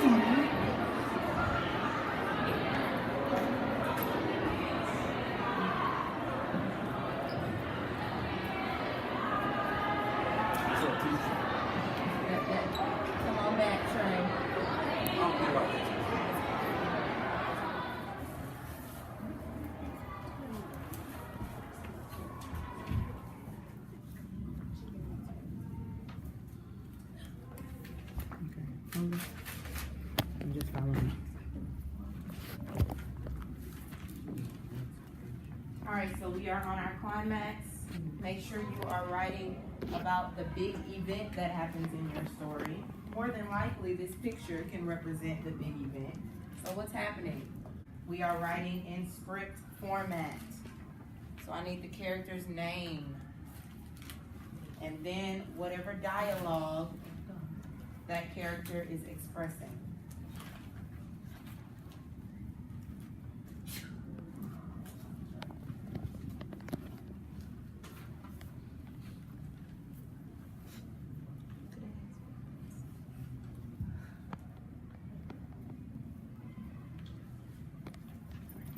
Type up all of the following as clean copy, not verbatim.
Come on back, Trey. I'm just following. All right, so we are on our climax. Make sure you are writing about the big event that happens in your story. More than likely, this picture can represent the big event. So what's happening? We are writing in script format. So I need the character's name. And then whatever dialogue that character is expressing.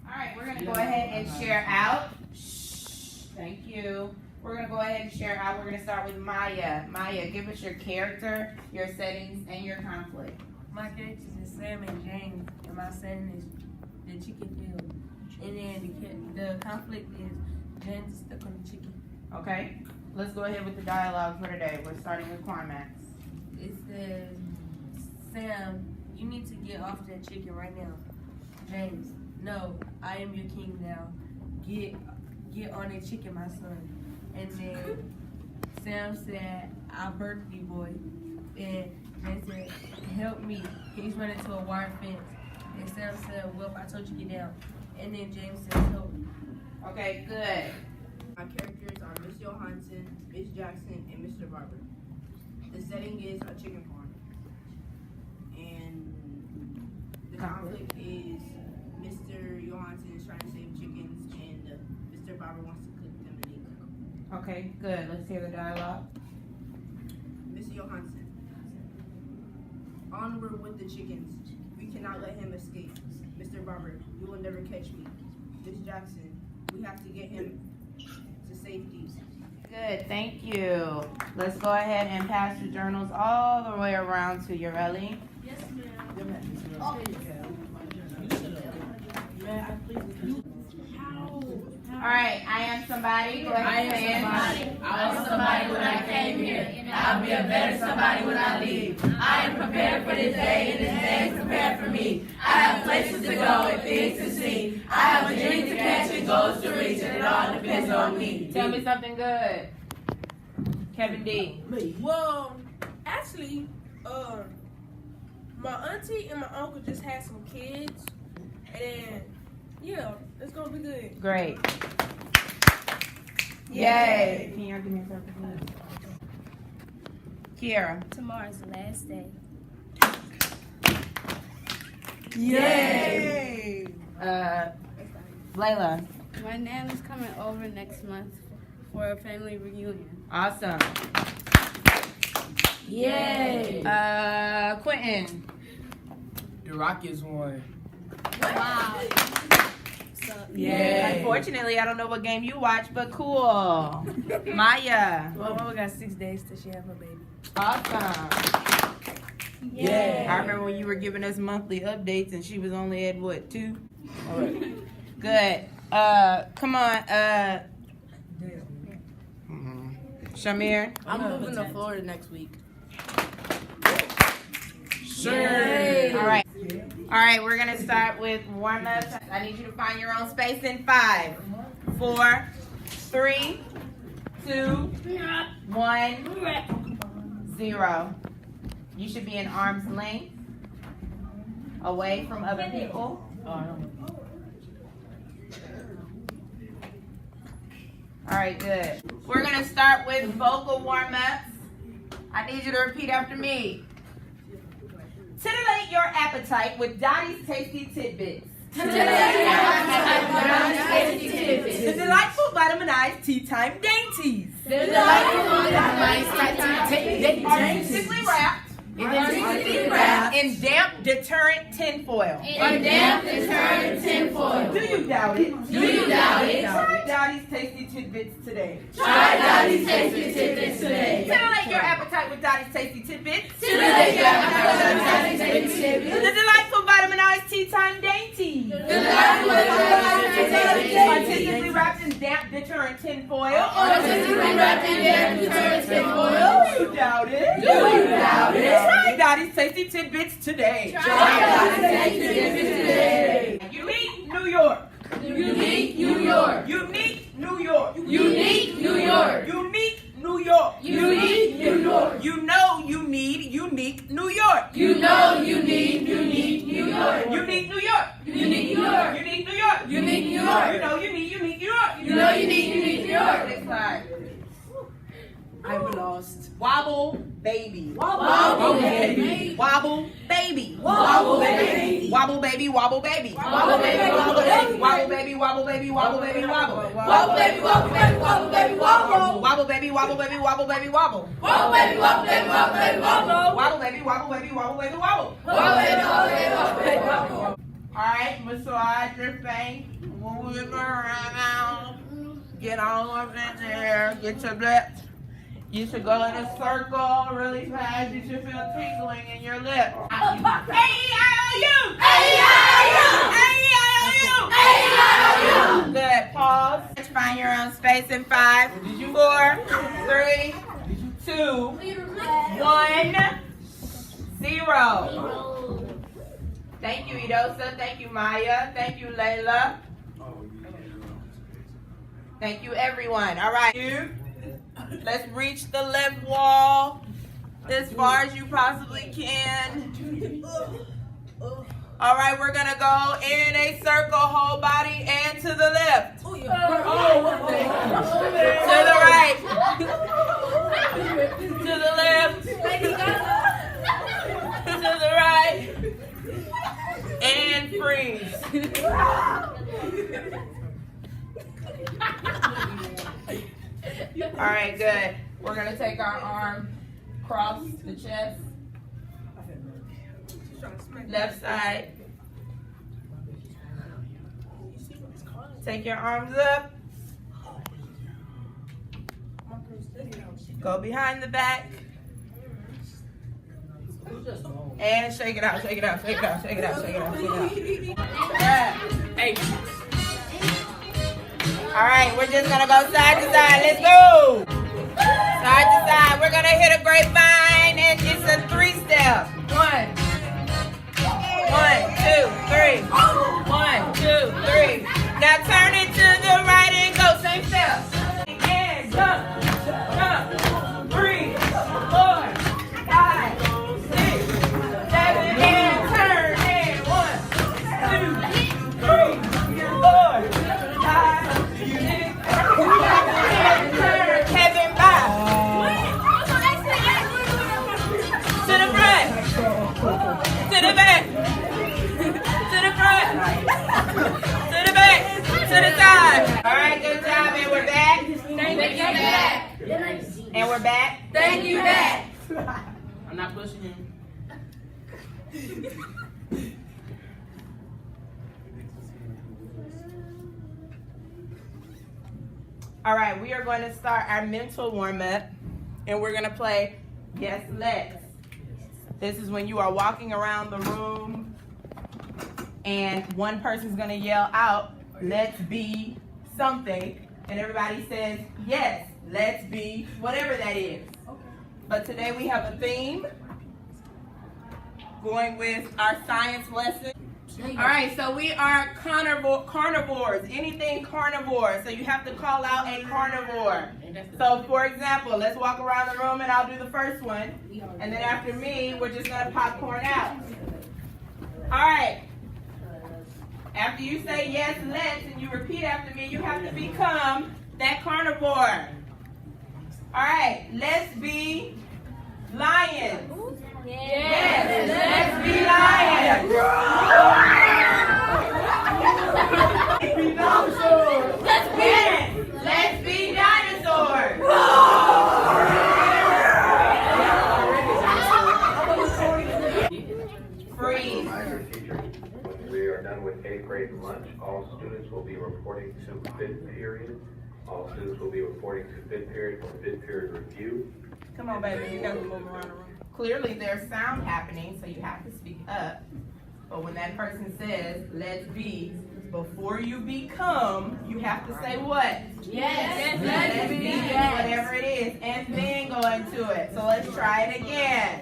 All right, we're gonna go ahead and share out. Shh, thank you. We're gonna go ahead and share out. We're gonna start with Maya. Maya, give us your character, your settings, and your conflict. My characters is Sam and James, and my setting is the chicken field. And then the conflict is James is stuck on the chicken. Okay, let's go ahead with the dialogue for today. We're starting with climax. It says, Sam, you need to get off that chicken right now. James, no, I am your king now. Get on that chicken, my son. And then Sam said, I'll birth you, boy. And James said, help me. He's running to a wire fence. And Sam said, well, I told you to get down. And then James said, help me. Okay, good. My characters are Miss Johansson, Miss Jackson, and Mr. Barber. The setting is a chicken farm. And the conflict is Mr. Johansson is trying to save chickens, and Mr. Barber wants to cook them and they cook them. Okay, good. Let's hear the dialogue. Miss Johansson, onward with the chickens. We cannot let him escape. Mr. Barber, you will never catch me. Miss Jackson, we have to get him to safety. Good, thank you. Let's go ahead and pass the journals all the way around to Ureli. Yes, ma'am. All right, I am somebody. Go ahead and say it. I was somebody when I came here, and I'll be a better somebody when I leave. I am prepared for this day, and this day is prepared for me. I have places to go and things to see. I have a dream to catch and goals to reach, and it all depends on me. Tell me something good. Kevin D. Well, actually, my auntie and my uncle just had some kids, and yeah, it's gonna be good. Great. Yay. Can you give me a circle, please? Kiara. Tomorrow's the last day. Yay. Layla. My nan is coming over next month for a family reunion. Awesome. Yay! Quentin. The Rockets won. Wow. Yeah. Unfortunately, I don't know what game you watch, but cool. Maya. My mama got 6 days till she have her baby. Awesome. Yay! I remember when you were giving us monthly updates and she was only at what, 2? All right. Good. Come on. Shamir. I'm moving to Florida next week. Sure. All right. All right, we're gonna start with warm-ups. I need you to find your own space in 5, 4, 3, 2, 1, 0. You should be in arm's length, away from other people. All right, good. We're gonna start with vocal warm-ups. I need you to repeat after me. Titillate your appetite with Dottie's Tasty Tidbits. The delightful vitaminized tea time dainties. Artistically wrapped in damp deterrent tinfoil. In damp deterrent tinfoil. Do you doubt it? Do you doubt it? Try Dottie's Tasty Tidbits today. Try Dottie's Tasty Tidbits today. Stimulate your appetite with Dottie's Tasty Tidbits. Stimulate your appetite with Dottie's Tasty Tidbits. The delightful vitaminized tea time dainty. Artistically wrapped in damp deterrent tinfoil. Artistically wrapped in damp deterrent tinfoil. Do you doubt it? Do you doubt it? Try Dottie's Tasty Tidbits today. Try Dottie's Tasty Tidbits today. Unique New York. Unique New York. Unique New York. Unique New York. Unique New York. Unique New York. You know you need unique New York. You know you need unique New York. Unique New York. Unique New York. Unique New York. Unique New You York. know you need unique New York. You know you need unique New York. Next slide. I'm lost. Wobble baby. Wobble baby. Wobble baby. Wobble baby. Wobble baby. Wobble baby. Wobble baby. Wobble baby. Wobble baby. Wobble baby. Wobble baby. Wobble. Wobble baby. Wobble baby. Wobble baby. Wobble. Wobble baby. Wobble baby. Wobble baby. Wobble. Wobble baby. Wobble baby. Wobble baby. Wobble. Wobble baby. Wobble baby. Wobble baby. Wobble. Wobble baby. Wobble baby. Wobble baby. Wobble. Alright, massage your face. Move it around. Get all up in there. Get your lips. You should go in a circle really fast. You should feel tingling in your lip. A-E-I-O-U! A-E-I-O-U! A-E-I-O-U. Good. Pause. Find your own space in 5, 4, 3, 2, 1, 0. Thank you, Edosa. Thank you, Maya. Thank you, Layla. Thank you, everyone. All right. Let's reach the left wall as far as you possibly can. All right, we're going to go in a circle, whole body, and to the left. To the right. To the left. To the right. And freeze. All right, good. We're gonna take our arm across the chest, left side. Take your arms up. Go behind the back. And shake it out, shake it out, shake it out, shake it out, shake it out, shake it out. Yeah. Hey. All right, we're just gonna go side to side. Let's go. Side to side. We're gonna hit a grapevine, and it's a 3-step. 1, 2, 3. 1, 2, 3. Now turn it to the right and go. Same step. And jump, jump. 3, 4, 5, 6, 7, and turn. And 1, 2, 3, 4, 5. Kevin, bye. To the front. To the back. To the front. To the back. To the side. All right, good job. And we're back. Thank you back. And we're back. Thank you back. I'm not pushing him. All right, we are going to start our mental warm-up, and we're going to play Yes, Let's. This is when you are walking around the room, and one person's going to yell out, "Let's be something," and everybody says, "Yes, let's be whatever that is." But today we have a theme, going with our science lesson. All right, so we are carnivores, anything carnivore. So you have to call out a carnivore. So for example, let's walk around the room and I'll do the first one. And then after me, we're just gonna popcorn out. All right. After you say yes, let's, and you repeat after me, you have to become that carnivore. All right, let's be lions. Yes, let's be lions. Let's be dinosaurs. break and lunch. All students will be reporting to fifth period. All students will be reporting to fifth period for fifth period review. Come on, baby, you gotta move around the room. Clearly, there's sound happening, so you have to speak up. But when that person says, let's be, before you become, you have to say what? Yes. Let's be, whatever it is, and then go into it. So let's try it again.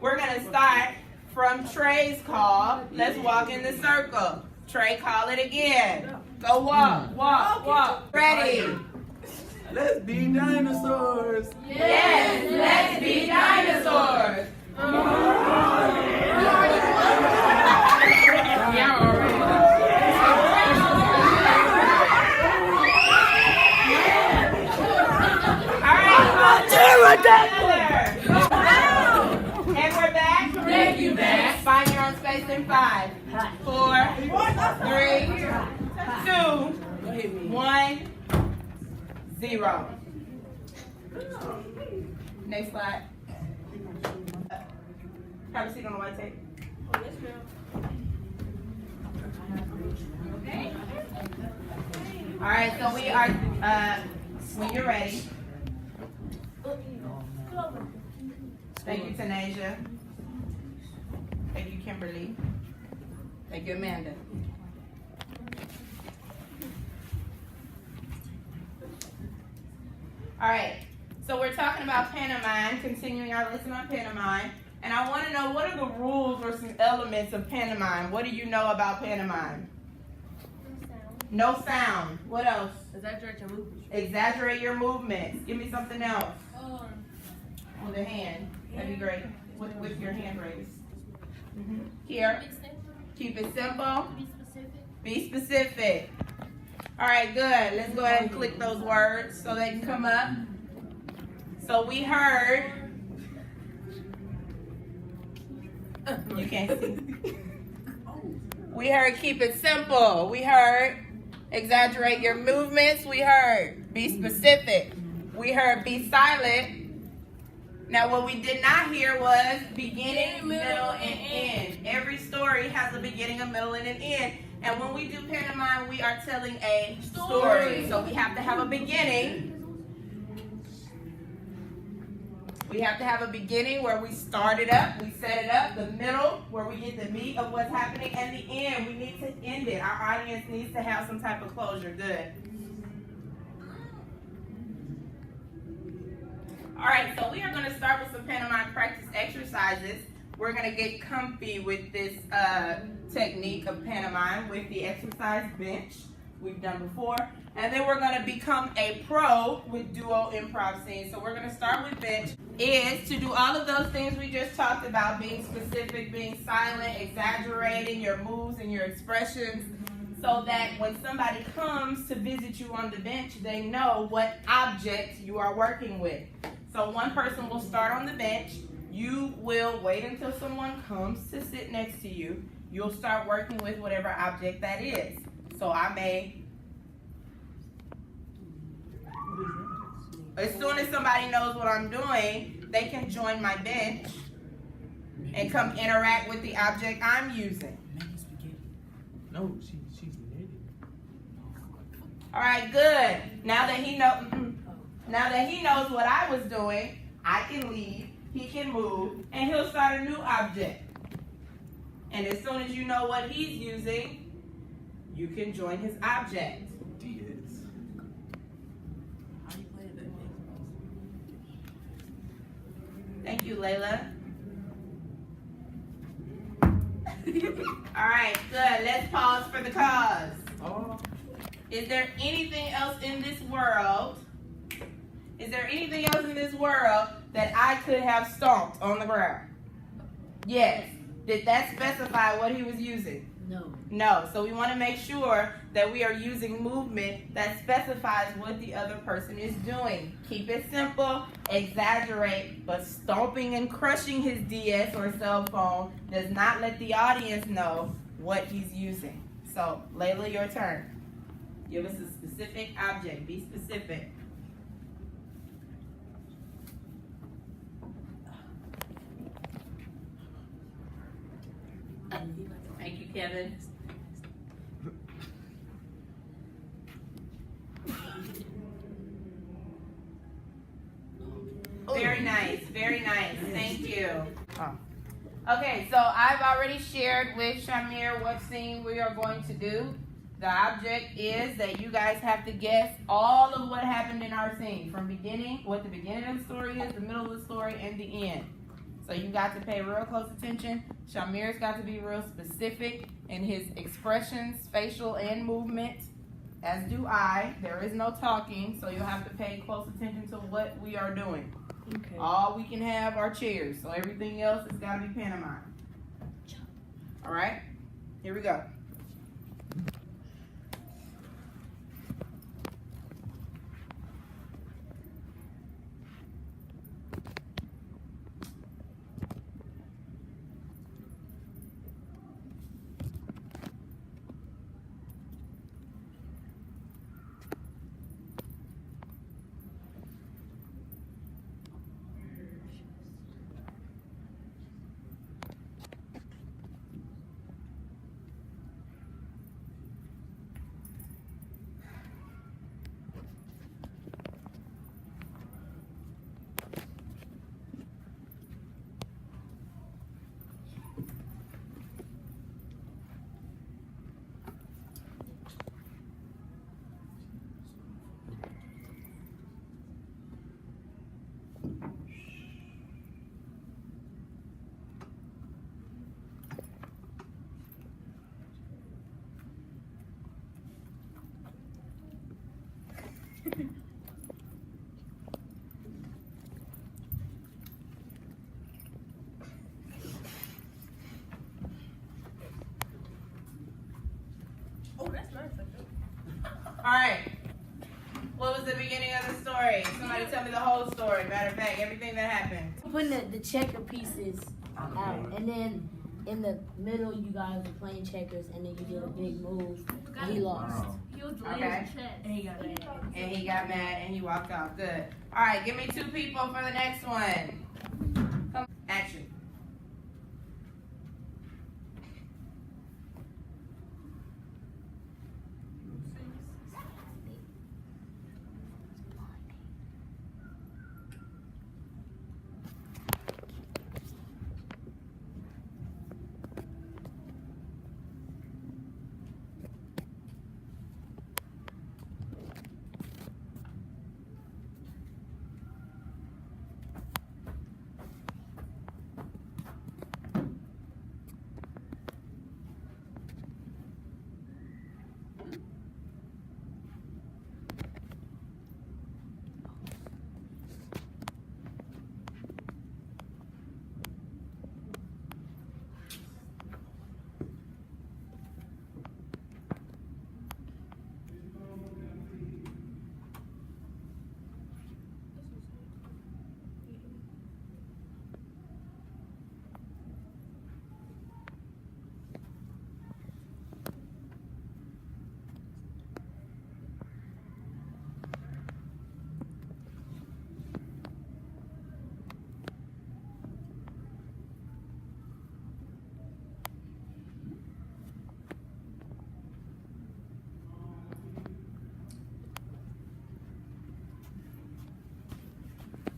We're gonna start from Trey's call. Let's walk in the circle. Trey, call it again. Go walk, walk, walk. Ready? Let's be dinosaurs. Yes, let's be dinosaurs. Yeah, already. And we're back. Thank you, Max. Find your own space in 5, 4, 3, 2, 1, 0. Next slide. Have a seat on the white tape. All right, so we are, when you're ready. Thank you, Tanasia. Thank you, Kimberly. Thank you, Amanda. All right, so we're talking about pantomime, continuing our lesson on pantomime. And I want to know, what are the rules or some elements of pantomime? What do you know about pantomime? No sound. What else? Exaggerate your movements. Exaggerate your movements. Give me something else. With a hand. That'd be great. With your hand raised. Here. Keep it simple. Be specific. All right, good. Let's go ahead and click those words so they can come up. So we heard. You can't see. We heard keep it simple. We heard exaggerate your movements. We heard be specific. We heard be silent. Now what we did not hear was beginning, middle, and end. Every story has a beginning, a middle, and an end. And when we do pantomime, we are telling a story. So we have to have a beginning. We have to have a beginning where we start it up, we set it up, the middle where we get the meat of what's happening, and the end, we need to end it. Our audience needs to have some type of closure. Good. All right, so we are going to start with some pantomime practice exercises. We're going to get comfy with this technique of pantomime with the exercise bench we've done before. And then we're going to become a pro with duo improv scenes. So we're going to start with bench. Is to do all of those things we just talked about, being specific, being silent, exaggerating your moves and your expressions, so that when somebody comes to visit you on the bench, they know what object you are working with. So one person will start on the bench. You will wait until someone comes to sit next to you. You'll start working with whatever object that is. So I may, as soon as somebody knows what I'm doing, they can join my bench and come interact with the object I'm using. No, she's naked. All right, good. Now that he knows what I was doing, I can leave, he can move, and he'll start a new object. And as soon as you know what he's using, you can join his object. Thank you, Layla. All right, good. Let's pause for the cause. Is there anything else in this world? Is there anything else in this world that I could have stomped on the ground? Yes. Did that specify what he was using? No. No. So we want to make sure that we are using movement that specifies what the other person is doing. Keep it simple, exaggerate, but stomping and crushing his DS or cell phone does not let the audience know what he's using. So, Layla, your turn. Give us a specific object. Be specific. Thank you, Kevin. Okay, so I've already shared with Shamir what scene we are going to do. The object is that you guys have to guess all of what happened in our scene, from beginning, what the beginning of the story is, the middle of the story, and the end. So you got to pay real close attention. Shamir's got to be real specific in his expressions, facial and movement, as do I. There is no talking, so you'll have to pay close attention to what we are doing. Okay. All we can have are chairs, so everything else has got to be pantomime. All right, here we go. Oh, that's nice. All right. What was the beginning of the story? Somebody tell me the whole story. Matter of fact, everything that happened. Putting the checker pieces out, and then in the middle you guys were playing checkers, and then you did a big move, and he lost. Okay. And he got mad. And he got mad and he walked out. Good. All right, give me 2 people for the next one. Come, action.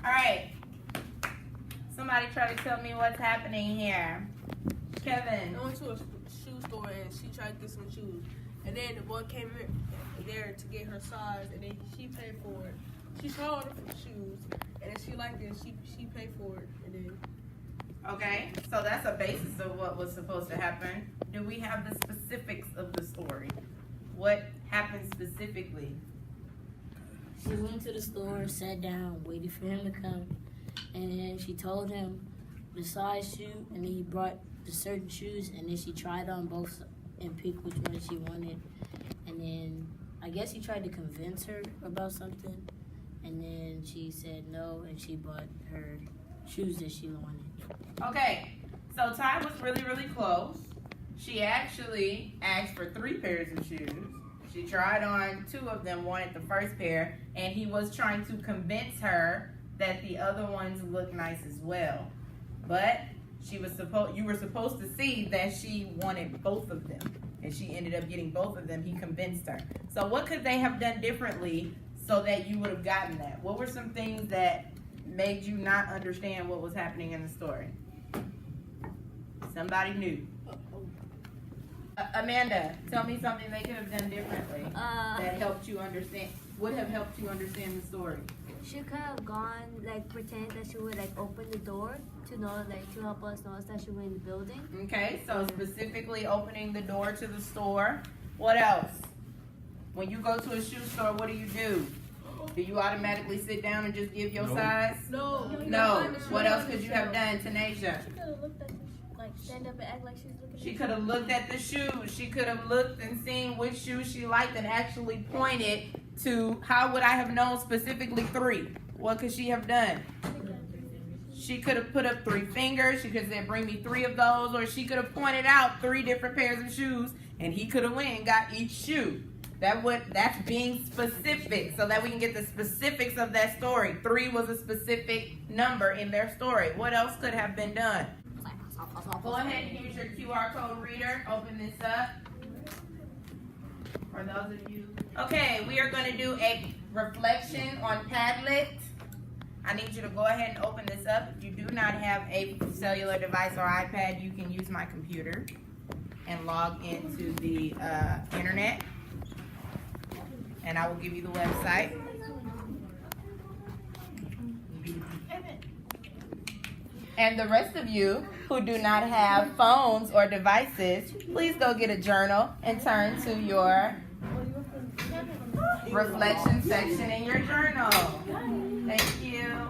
All right. Somebody try to tell me what's happening here. Kevin. I went to a shoe store and she tried to get some shoes. And then the boy came in there to get her size, and then she paid for it. She saw the shoes, and then she liked it. She paid for it, and then. Okay, so that's a basis of what was supposed to happen. Do we have the specifics of the story? What happened specifically? She went to the store, sat down, waited for him to come, and then she told him the size shoe, and then he brought the certain shoes, and then she tried on both and picked which one she wanted, and then I guess he tried to convince her about something, and then she said no, and she bought her shoes that she wanted. Okay, so time was really, really close. She actually asked for 3 pairs of shoes. She tried on 2 of them, wanted the first pair, and he was trying to convince her that the other ones looked nice as well. But you were supposed to see that she wanted both of them, and she ended up getting both of them. He convinced her. So what could they have done differently so that you would have gotten that? What were some things that made you not understand what was happening in the story? Somebody new. Amanda, tell me something they could have done differently that helped you understand, would have helped you understand the story. She could have gone, like, pretend that she would, like, open the door to know, like, to help us know that she was in the building. Okay, so specifically opening the door to the store. What else? When you go to a shoe store, what do? Do you automatically sit down and just give your size? No. No. What else could you have done, Tanasia? She could have looked at like, stand up and act like she's looking She could have looked at the shoes. She could have looked and seen which shoes she liked and actually pointed to, how would I have known specifically 3? What could she have done? She could have put up 3 fingers. She could have said, bring me 3 of those. Or she could have pointed out 3 different pairs of shoes, and he could have went and got each shoe. That's being specific, so that we can get the specifics of that story. 3 was a specific number in their story. What else could have been done? Go ahead and use your QR code reader. Open this up. For those of you. Okay, we are going to do a reflection on Padlet. I need you to go ahead and open this up. If you do not have a cellular device or iPad, you can use my computer and log into the internet. And I will give you the website. And the rest of you who do not have phones or devices, please go get a journal and turn to your reflection section in your journal. Thank you.